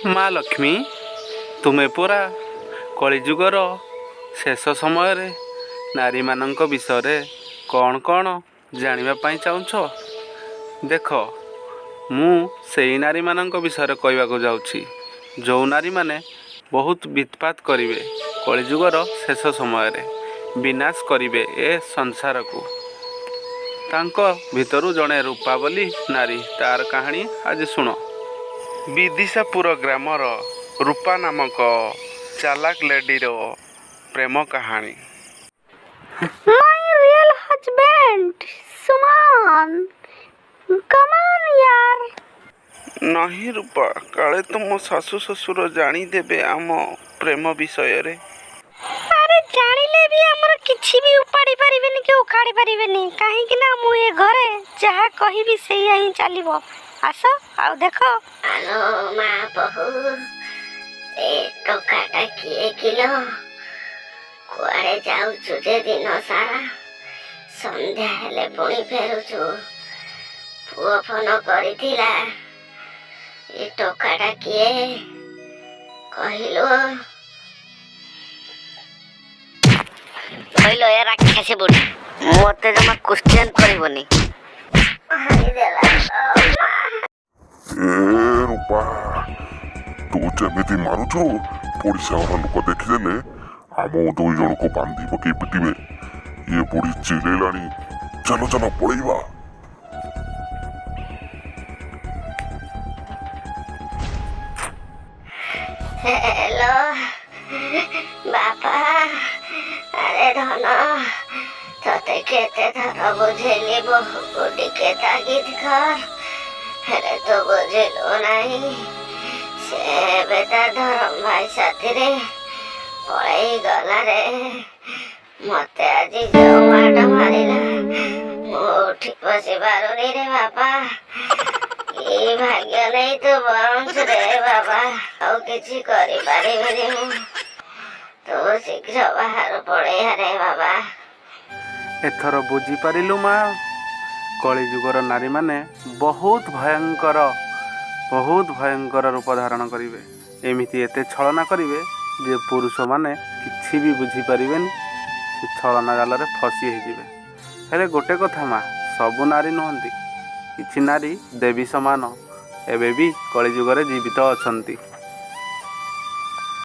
ମା ଲକ୍ଷ୍ମୀ, ତୁମେ ପୁରା କଳିଯୁଗର ଶେଷ ସମୟରେ ନାରୀମାନଙ୍କ ବିଷୟରେ କ'ଣ କ'ଣ ଜାଣିବା ପାଇଁ ଚାହୁଁଛ? ଦେଖ, ମୁଁ ସେଇ ନାରୀମାନଙ୍କ ବିଷୟରେ କହିବାକୁ ଯାଉଛି ଯେଉଁ ନାରୀମାନେ ବହୁତ ବିତ୍ପାତ କରିବେ କଳିଯୁଗର ଶେଷ ସମୟରେ, ବିନାଶ କରିବେ ଏ ସଂସାରକୁ। ତାଙ୍କ ଭିତରୁ ଜଣେ ରୂପା ବୋଲି ନାରୀ, ତାର କାହାଣୀ ଆଜି ଶୁଣ। ବିଦିଶାପୁର ଗ୍ରାମର ରୂପା ନାମକ ଚାଲାକ ଲେଡିର ପ୍ରେମ କାହାଣୀ। My real husband, Suman. Come on, yaar. ନାହିଁ ରୂପା, କାଳେ ତୁମ ଶାଶୁ ଶ୍ୱଶୁର ଜାଣିଦେବେ ଆମ ପ୍ରେମ ବିଷୟରେ। ଆରେ ଜାଣିଲେ ବି ଆମର କିଛି ବି ଉପାଡ଼ି ପାରିବେନି କି ଉଖାଡ଼ି ପାରିବେନି, କାହିଁକି ନା ମୁଁ ଏ ଘରେ ଯାହା କହିବି ସେଇଆ ହିଁ ଚାଲିବ। ଆସ ଆଉ ଦେଖ। ଆଲୋ ମା ବହୁ, ଏ ଟୋକାଟା କିଏ କିଲୋ? କୁଆଡ଼େ ଯାଉଛୁ ଯେ ଦିନ ସାରା? ସନ୍ଧ୍ୟା ହେଲେ ପୁଣି ଫେରୁଛୁ। ପୁଅ ଫୋନ କରିଥିଲା। ଏ ଟୋକାଟା କିଏ କହିଲୁ? କହିଲ ଏ ରାକ୍ଷସୀ ବୁଢ଼ୀ, ମୋତେ ଜମା କ୍ୱେଶ୍ଚନ୍ କରିବନି। ରୂପା, ତୁ ଯେମିତି ମାରୁଛୁ ପଡ଼ିଶା ଘର ଲୋକ ଦେଖିଦେଲେ ଆମ ଦୁଇ ଜଣକୁ ବାନ୍ଧି ପକେଇ ପିଟିବେ। ଇଏ ବୁଢ଼ୀ ଚିଲେଇଲାଣି, ଚାଲ ଚାଲ ପଳେଇବା। ହେଲୋ ବାପା, ଆରେ ଧନ, ତତେ କେତେ ଥର ବୁଝେଇଲି ବହୁକୁ ଟିକେ ତାଗିଦ କର, ହେଲେ ତୁ ବୁଝିଲୁ ନାହିଁ। ସେ ଏବେ ତା ଧରମ ଭାଇ ସାଥିରେ ପଳେଇ ଗଲାରେ। ମତେ ଆଜି ଯୋଉ ମାଡ଼ ମାରିଲା, ମୁଁ ଉଠି ବସି ପାରୁନି ରେ ବାପା। ଏଇ ଭାଗ୍ୟ ନେଇ ତୁ ବଞ୍ଚ ରେ ବାବା, ଆଉ କିଛି କରିପାରିବିନି ମୁଁ। ତୁ ଶୀଘ୍ର ବାହାର ପଳେଇଆ ରେ ବାବା। ଏଥର ବୁଝିପାରିଲୁ ମା, କଳିଯୁଗର ନାରୀମାନେ ବହୁତ ଭୟଙ୍କର ରୂପ ଧାରଣ କରିବେ। ଏମିତି ଏତେ ଛଳନା କରିବେ ଯେ ପୁରୁଷମାନେ କିଛି ବି ବୁଝିପାରିବେନି, ସେ ଛଳନା ଜାଲରେ ଫସି ହେଇଯିବେ। ହେଲେ ଗୋଟେ କଥା ମା, ସବୁ ନାରୀ ନୁହନ୍ତି, କିଛି ନାରୀ ଦେବୀ ସମାନ ଏବେ ବି କଳିଯୁଗରେ ଜୀବିତ ଅଛନ୍ତି।